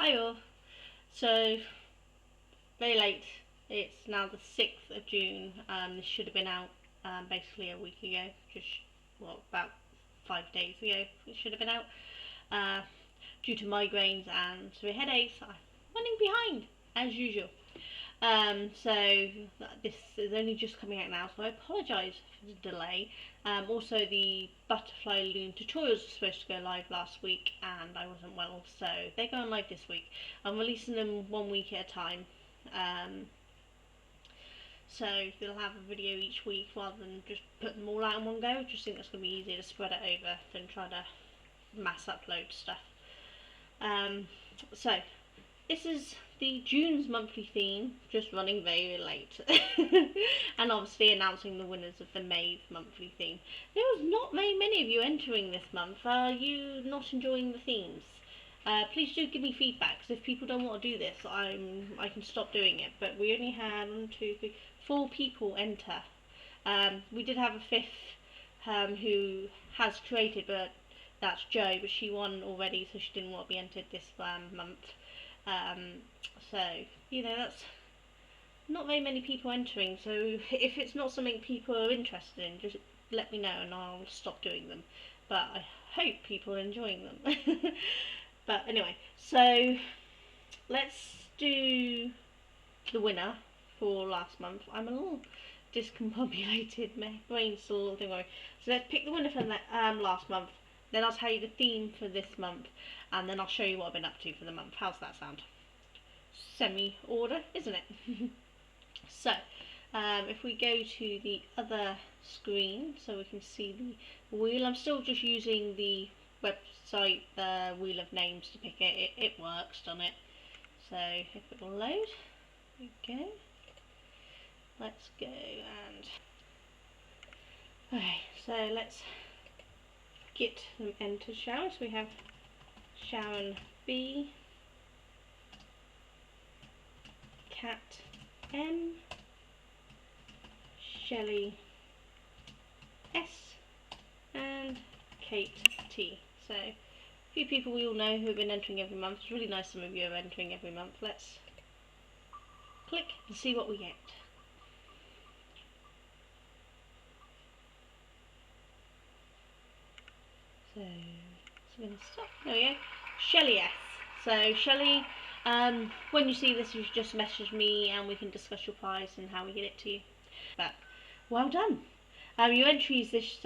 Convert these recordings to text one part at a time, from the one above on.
Hi all. So, very late. It's now the 6th of June. This should have been out basically a week ago. About 5 days ago it should have been out. Due to migraines and severe headaches, I'm running behind, as usual. So this is only just coming out now, so I apologise for the delay. Also, the butterfly loom tutorials were supposed to go live last week and I wasn't well, so they're going live this week. I'm releasing them 1 week at a time, so they'll have a video each week rather than just put them all out in one go. I just think that's going to be easier to spread it over than try to mass upload stuff. So this is the June's monthly theme, just running very late. And obviously announcing the winners of the May's monthly theme. There was not very many of you entering this month. Are you not enjoying the themes? Please do give me feedback, because if people don't want to do this, I can stop doing it. But we only had 4 people enter. We did have a 5th who has created, but that's Jo, but she won already, so she didn't want to be entered this month. So, you know, that's not very many people entering, so if it's not something people are interested in, just let me know and I'll stop doing them. But I hope people are enjoying them. But anyway, so let's do the winner for last month. I'm a little discombobulated, my brain's still a little thing. So let's pick the winner for last month, then I'll tell you the theme for this month, and then I'll show you what I've been up to for the month. How's that sound? Semi-order, isn't it? So, if we go to the other screen so we can see the wheel, I'm still just using the website, the Wheel of Names to pick it. It works, doesn't it? So, if it'll load, there we go. Let's go and... Okay, so let's get them entered, shall we? So we have Sharon B, Cat M, Shelley S, and Kate T. So a few people we all know who have been entering every month. It's really nice some of you are entering every month. Let's click and see what we get. So it's going to stop. There we go. Shelley S. So Shelley, when you see this, you should just message me and we can discuss your prize and how we get it to you. But well done. Your entries this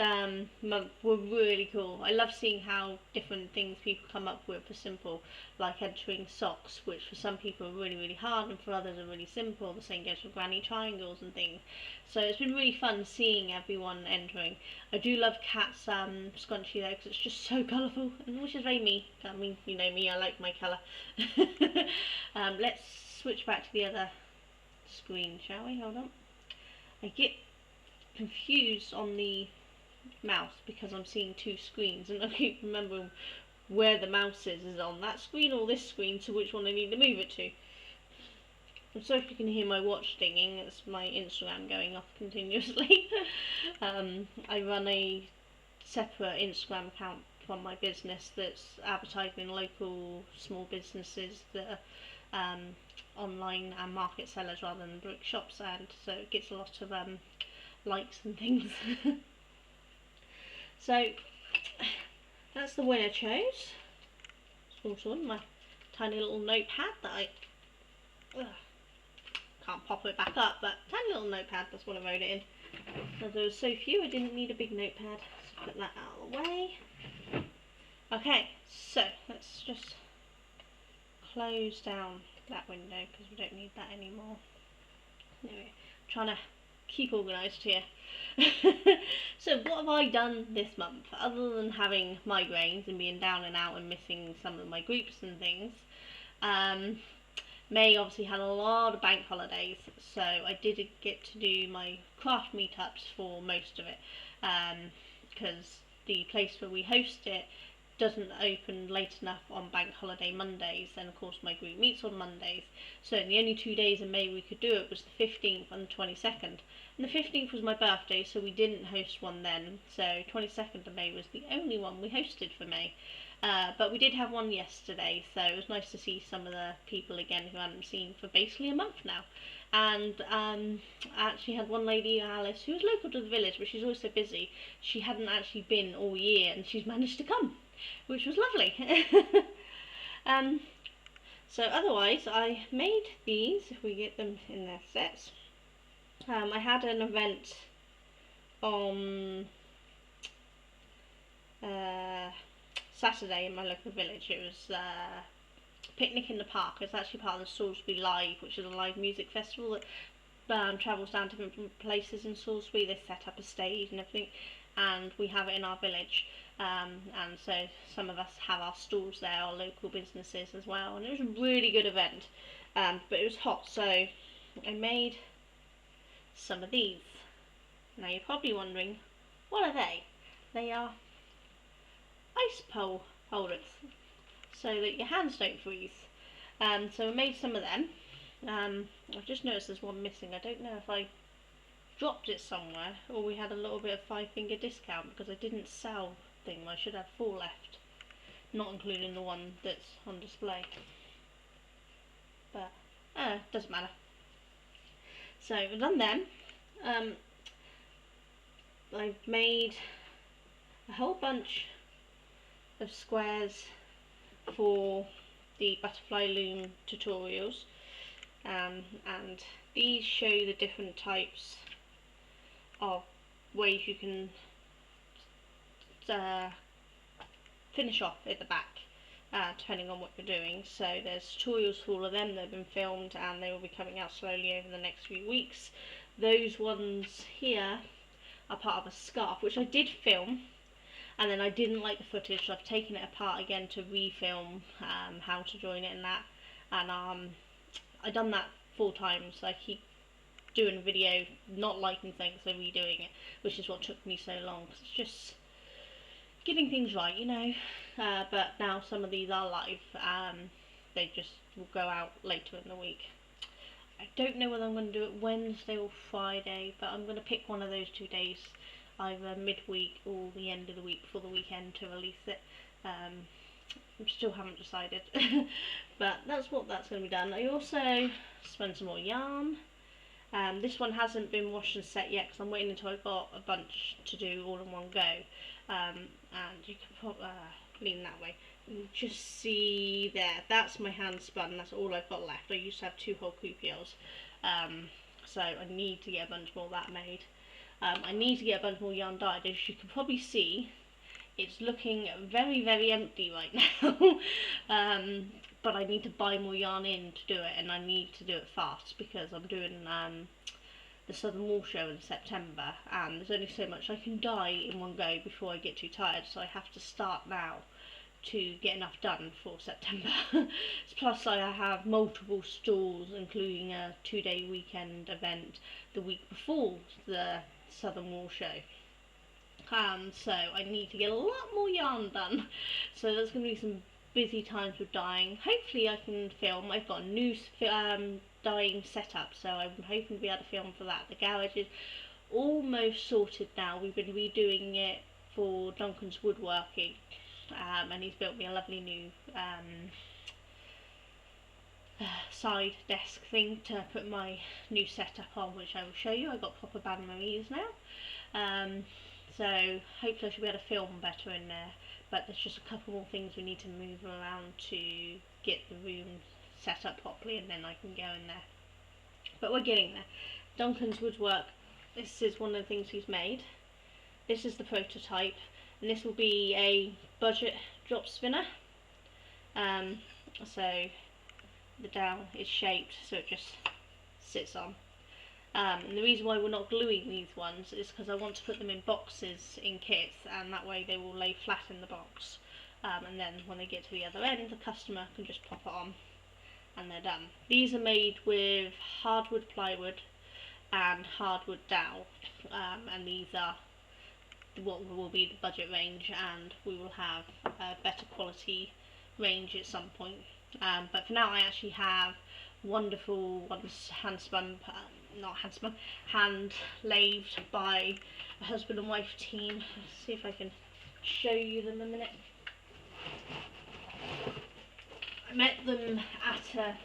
month were really cool. I love seeing how different things people come up with for simple, like entering socks, which for some people are really, really hard and for others are really simple. The same goes for granny triangles and things. So it's been really fun seeing everyone entering. I do love Kat's scrunchie though, because it's just so colourful, which is very me. I mean, you know me, I like my colour. Let's switch back to the other screen, shall we? Hold on. I get confused on the mouse because I'm seeing 2 screens and I keep remembering where the mouse is on that screen or this screen, to which one I need to move it to. I'm sorry if you can hear my watch dinging, it's my Instagram going off continuously. I run a separate Instagram account from my business that's advertising local small businesses that are online and market sellers rather than brick shops, and so it gets a lot of likes and things. So that's the winner chose. It's also on my tiny little notepad that I can't pop it back up, but tiny little notepad, that's what I wrote it in. As there was so few, I didn't need a big notepad, so put that out of the way. Okay, so let's just close down that window because we don't need that anymore. Anyway, trying to keep organised here. So what have I done this month other than having migraines and being down and out and missing some of my groups and things? May obviously had a lot of bank holidays, so I did get to do my craft meetups for most of it, because the place where we host it doesn't open late enough on bank holiday Mondays, and of course my group meets on Mondays, so the only 2 days in May we could do it was the 15th and the 22nd, and the 15th was my birthday, so we didn't host one then, so 22nd of May was the only one we hosted for May. But we did have one yesterday, so it was nice to see some of the people again who I hadn't seen for basically a month now. And I actually had one lady, Alice, who was local to the village, but she's always so busy. She hadn't actually been all year, and she's managed to come, which was lovely. So otherwise, I made these, if we get them in their sets. I had an event on Saturday in my local village. It was a picnic in the park. It's actually part of the Salisbury Live, which is a live music festival that travels down to different places in Salisbury. They set up a stage and everything, and we have it in our village. And so some of us have our stalls there, our local businesses as well, and it was a really good event. But it was hot, so I made some of these. Now you're probably wondering, what are they? They are ice pole holders, so that your hands don't freeze. So I made some of them. I've just noticed there's one missing. I don't know if I dropped it somewhere or we had a little bit of 5-finger discount, because I didn't sell thing. I should have 4 left, not including the one that's on display, but doesn't matter. So I've done them. I've made a whole bunch of squares for the butterfly loom tutorials, and these show the different types of ways you can finish off at the back, depending on what you're doing. So there's tutorials for all of them. They've been filmed and they will be coming out slowly over the next few weeks. Those ones here are part of a scarf, which I did film, and then I didn't like the footage, so I've taken it apart again to refilm how to join it and that. And I've done that 4 times. I keep doing a video, not liking things, so redoing it, which is what took me so long. It's just getting things right, you know. But now some of these are live. They just will go out later in the week. I don't know whether I'm going to do it Wednesday or Friday, but I'm going to pick one of those 2 days, either midweek or the end of the week before the weekend, to release it. I still haven't decided, but that's what that's going to be done. I also spent some more yarn. This one hasn't been washed and set yet because I'm waiting until I've got a bunch to do all in one go. And you can put, lean that way. You just see there, that's my hand spun, that's all I've got left. I used to have 2 whole coupiers, so I need to get a bunch more of that made. I need to get a bunch more yarn dyed. As you can probably see, it's looking very, very empty right now. But I need to buy more yarn in to do it, and I need to do it fast because I'm doing the Southern Wool Show in September, and there's only so much I can dye in one go before I get too tired, so I have to start now to get enough done for September. Plus I have multiple stalls, including a 2-day weekend event the week before the Southern Wool Show. So I need to get a lot more yarn done. So there's going to be some busy times with dyeing. Hopefully I can film. I've got a new dyeing setup, so I'm hoping to be able to film for that. The garage is almost sorted now. We've been redoing it for Duncan's woodworking, and he's built me a lovely new side desk thing to put my new setup on, which I will show you. I've got proper bain-maries now, so hopefully I should be able to film better in there, but there's just a couple more things we need to move around to get the room set up properly, and then I can go in there. But we're getting there. Duncan's woodwork, this is one of the things he's made. This is the prototype, and this will be a budget drop spinner. So the dowel is shaped so it just sits on. And the reason why we're not gluing these ones is because I want to put them in boxes in kits, and that way they will lay flat in the box. And then when they get to the other end, the customer can just pop it on and they're done. These are made with hardwood plywood and hardwood dowel, and these are what will be the budget range, and we will have a better quality range at some point. But for now I actually have wonderful ones hand lathed by a husband and wife team. Let's see if I can show you them a minute. I met them at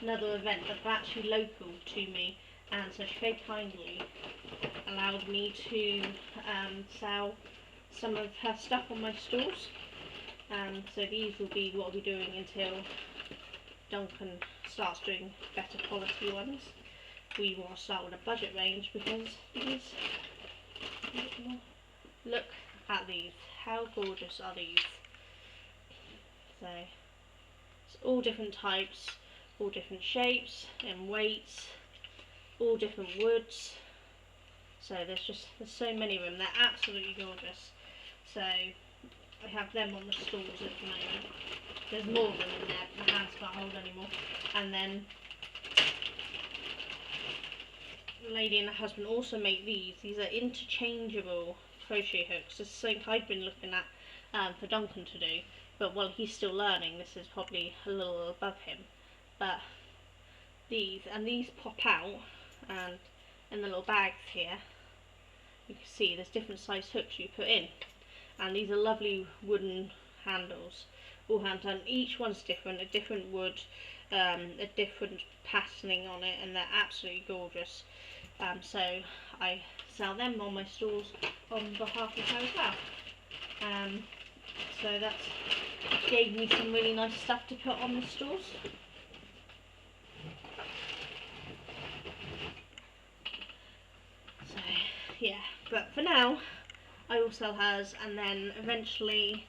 another event that were actually local to me, and so she very kindly allowed me to sell some of her stuff on my stores. So these will be what I'll be doing until Duncan starts doing better quality ones. We want to start with a budget range because these, look at these, how gorgeous are these? So it's all different types, all different shapes and weights, all different woods. So there's so many of them, they're absolutely gorgeous. So I have them on the stalls at the moment. There's more of them in there, but my hands can't hold anymore. And then the lady and her husband also make these. These are interchangeable crochet hooks. This is something I've been looking at for Duncan to do. But while he's still learning, this is probably a little above him. But these pop out, and in the little bags here, you can see there's different size hooks you put in. And these are lovely wooden handles, all hand done. Each one's different, a different wood, a different patterning on it, and they're absolutely gorgeous. So I sell them on my stores on behalf of her as well. So that gave me some really nice stuff to put on the stores. So yeah, but for now I will sell hers, and then eventually,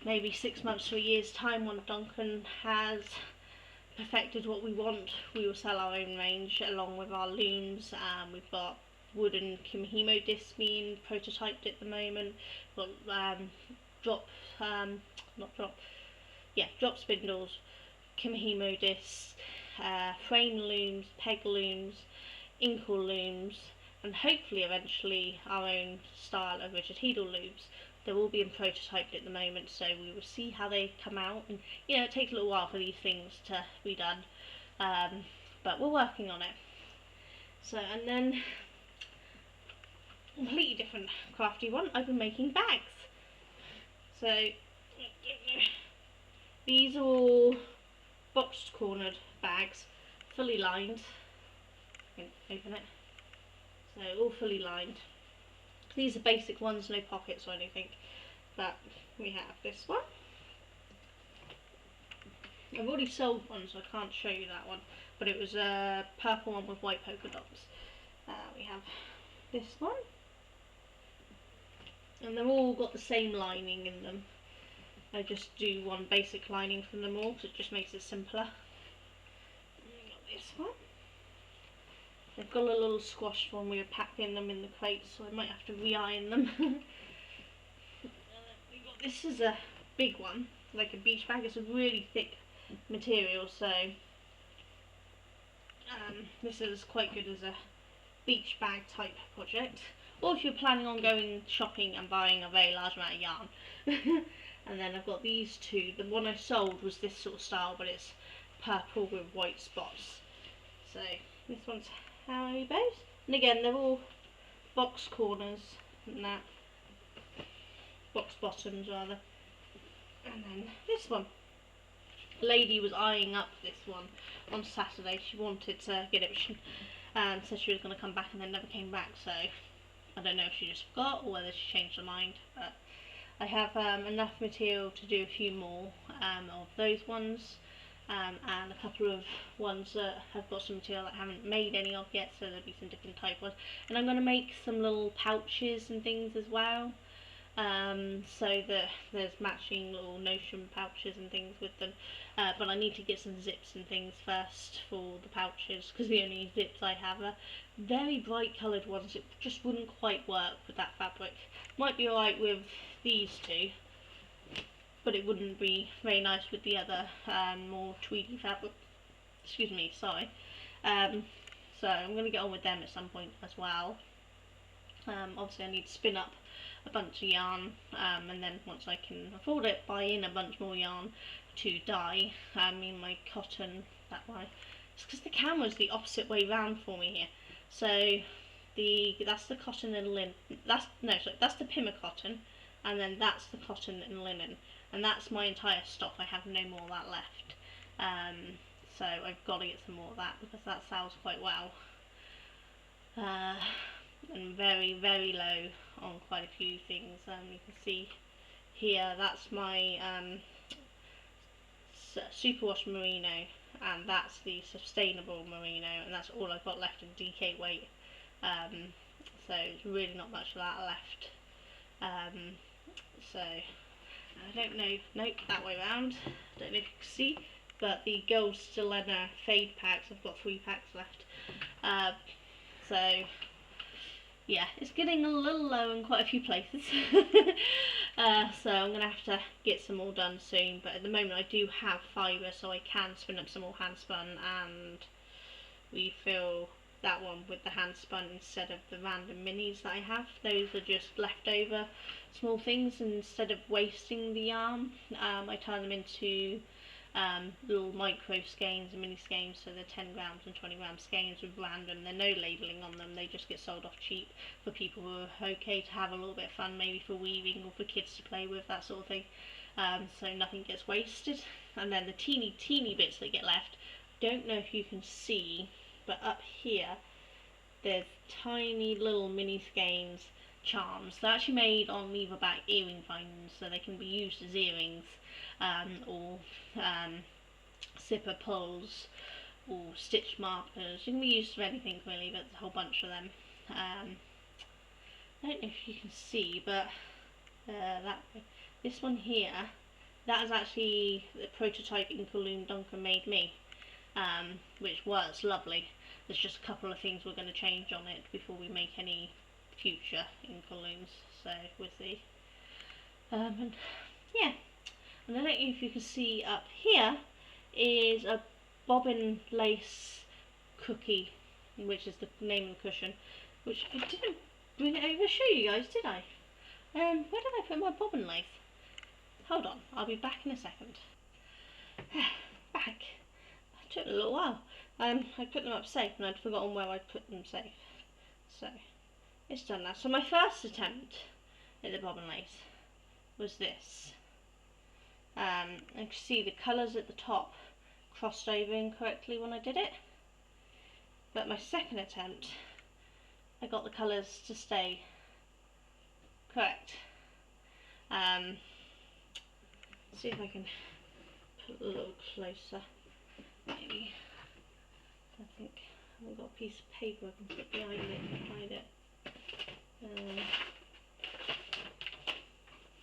maybe 6 months to a year's time, when Duncan has perfected what we want, we will sell our own range along with our looms. We've got wooden kimihimo discs being prototyped at the moment. We've got drop spindles, kimihimo discs, frame looms, peg looms, inkle looms, and hopefully eventually our own style of rigid heedle looms. They're all being prototyped at the moment, so we will see how they come out. And you know, it takes a little while for these things to be done, but we're working on it. So, and then completely different crafty one, I've been making bags. So these are all boxed cornered bags, fully lined. You can open it. So all fully lined. These are basic ones, no pockets or anything. But we have this one. I've already sold one, so I can't show you that one. But it was a purple one with white polka dots. We have this one. And they've all got the same lining in them. I just do one basic lining from them all, because it just makes it simpler. And we got this one. They've got a little squashed one. We were packing them in the crates, so I might have to re-iron them. This is a big one, like a beach bag. It's a really thick material, so this is quite good as a beach bag type project. Or if you're planning on going shopping and buying a very large amount of yarn. And then I've got these two. The one I sold was this sort of style, but it's purple with white spots. So this one's Harry bows, and again they're all box corners and that, box bottoms rather. And then this one, a lady was eyeing up this one on Saturday. She wanted to get it, and said she was going to come back, and then never came back. So I don't know if she just forgot or whether she changed her mind. But I have enough material to do a few more of those ones. And a couple of ones that have got some material that I haven't made any of yet, so there'll be some different type ones. And I'm going to make some little pouches and things as well, so that there's matching little notion pouches and things with them. But I need to get some zips and things first for the pouches, because the only zips I have are very bright coloured ones. It just wouldn't quite work with that fabric. Might be alright with these two, but it wouldn't be very nice with the other more tweedy fabric. Excuse me, sorry. So I'm going to get on with them at some point as well. Obviously I need to spin up a bunch of yarn, and then once I can afford it, buy in a bunch more yarn to dye. I mean my cotton that way. It's because the camera's the opposite way round for me here. So that's the cotton and linen. That's the Pima cotton, and then that's the cotton and linen. and that's my entire stock. I have no more of that left, so I've got to get some more of that because that sells quite well, and very, very low on quite a few things. You can see here, that's my superwash merino, and that's the sustainable merino, and that's all I've got left in DK weight. So it's really not much of that left. So I don't know, nope, that way round, I don't know if you can see, but the gold Stilena fade packs, I've got 3 packs left. So yeah, it's getting a little low in quite a few places. So I'm going to have to get some more done soon, but at the moment I do have fibre, so I can spin up some more hand spun and refill that one with the hand spun instead of the random minis that I have. Those are just leftover small things. Instead of wasting the yarn, I turn them into little micro skeins and mini skeins, so they're 10 grams and 20 gram skeins with random, there's no labelling on them, they just get sold off cheap for people who are okay to have a little bit of fun, maybe for weaving or for kids to play with, that sort of thing. So nothing gets wasted. And then the teeny bits that get left, don't know if you can see, but up here there's tiny little mini skeins charms. They're actually made on leverback earring findings, so they can be used as earrings, or zipper pulls, or stitch markers. You can be used for anything really, but there's a whole bunch of them. I don't know if you can see, but this one here, that is actually the prototype Inkle Loom Duncan made me, which was lovely. There's just a couple of things we're going to change on it before we make any future Inkle Looms, so we'll see. And yeah, and I don't know if you can see up here is a bobbin lace cookie, which is the name of the cushion, which I didn't bring it over to show you guys, did I? Where did I put my bobbin lace? Hold on, I'll be back in a second. Back. It took a little while. I put them up safe and I'd forgotten where I'd put them safe. So, it's done now. So my first attempt at the bobbin lace was this. You can see the colours at the top crossed over incorrectly when I did it. But my second attempt, I got the colours to stay correct. See if I can put a little closer, maybe. I think I've got a piece of paper I can put behind it and hide it.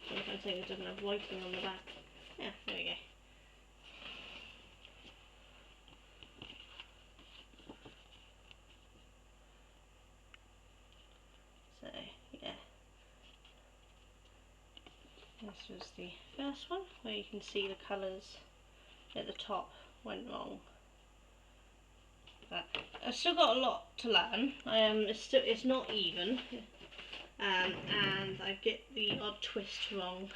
Sometimes it doesn't have writing on the back. Yeah, there we go. So, yeah. This was the first one, where you can see the colours at the top went wrong. But I've still got a lot to learn. It's not even, and I get the odd twist wrong.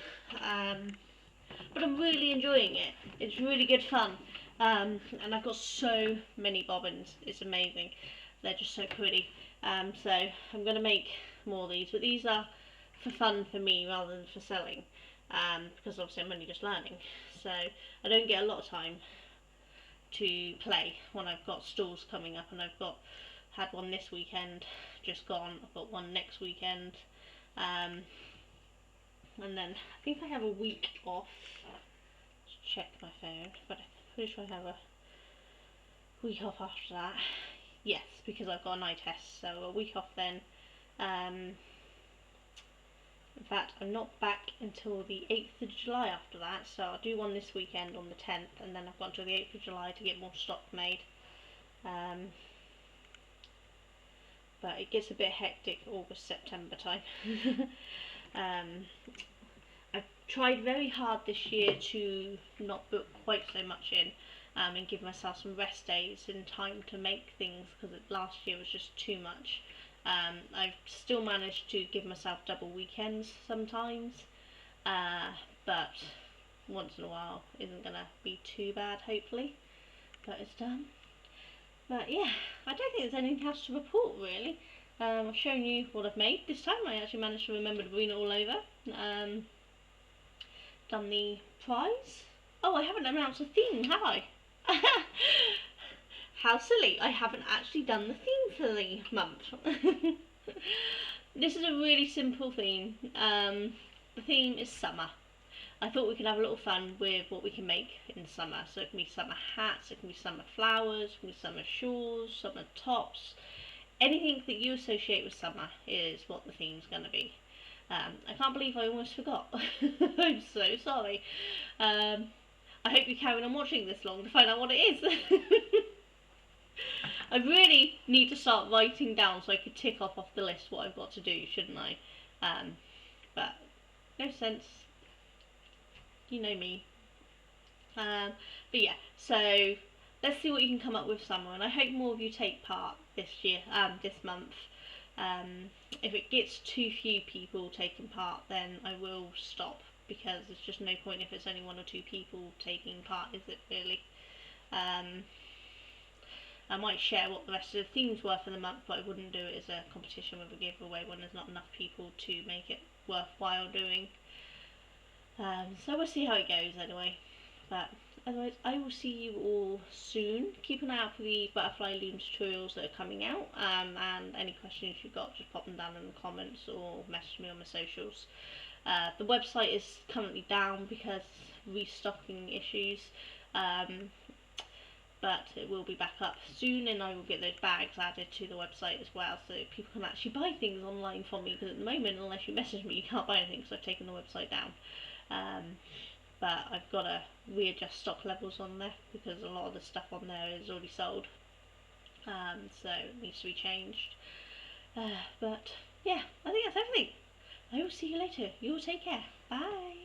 But I'm really enjoying it. It's really good fun. And I've got so many bobbins. It's amazing. They're just so pretty. So I'm going to make more of these, but these are for fun for me rather than for selling. Because obviously I'm only just learning. So I don't get a lot of time to play when I've got stalls coming up, and had one this weekend, just gone. I've got one next weekend, and then I think I have a week off. Let's check my phone, but I'm pretty sure I have a week off after that. Yes, because I've got an eye test, so a week off then. In fact, I'm not back until the 8th of July after that, so I'll do one this weekend on the 10th, and then I've got until the 8th of July to get more stock made. But it gets a bit hectic August, September time. I've tried very hard this year to not book quite so much in, and give myself some rest days and time to make things, because last year was just too much. I've still managed to give myself double weekends sometimes, but once in a while isn't going to be too bad, hopefully. But it's done. But yeah, I don't think there's anything else to report really. I've shown you what I've made. This time I actually managed to remember to bring it all over. done the prize. Oh, I haven't announced a theme, have I? How silly, I haven't actually done the theme for the month. This is a really simple theme. The theme is summer. I thought we could have a little fun with what we can make in summer. So it can be summer hats, it can be summer flowers, it can be summer shawls, summer tops. Anything that you associate with summer is what the theme's going to be. I can't believe I almost forgot. I'm so sorry. I hope you carry on watching this long to find out what it is. I really need to start writing down so I could tick off the list what I've got to do, shouldn't I? But no sense. You know me. But yeah, so let's see what you can come up with summer, and I hope more of you take part this year, this month. If it gets too few people taking part, then I will stop, because there's just no point if it's only 1 or 2 people taking part, is it really? I might share what the rest of the themes were for the month, but I wouldn't do it as a competition with a giveaway when there's not enough people to make it worthwhile doing. So we'll see how it goes anyway. But otherwise, I will see you all soon. Keep an eye out for the butterfly loom tutorials that are coming out, and any questions you've got, just pop them down in the comments or message me on my socials. The website is currently down because restocking issues, but it will be back up soon, and I will get those bags added to the website as well, so people can actually buy things online from me, because at the moment, unless you message me, you can't buy anything, because I've taken the website down. But I've got to readjust stock levels on there, because a lot of the stuff on there is already sold, so it needs to be changed. But yeah, I think that's everything. I will see you later. You all take care. Bye.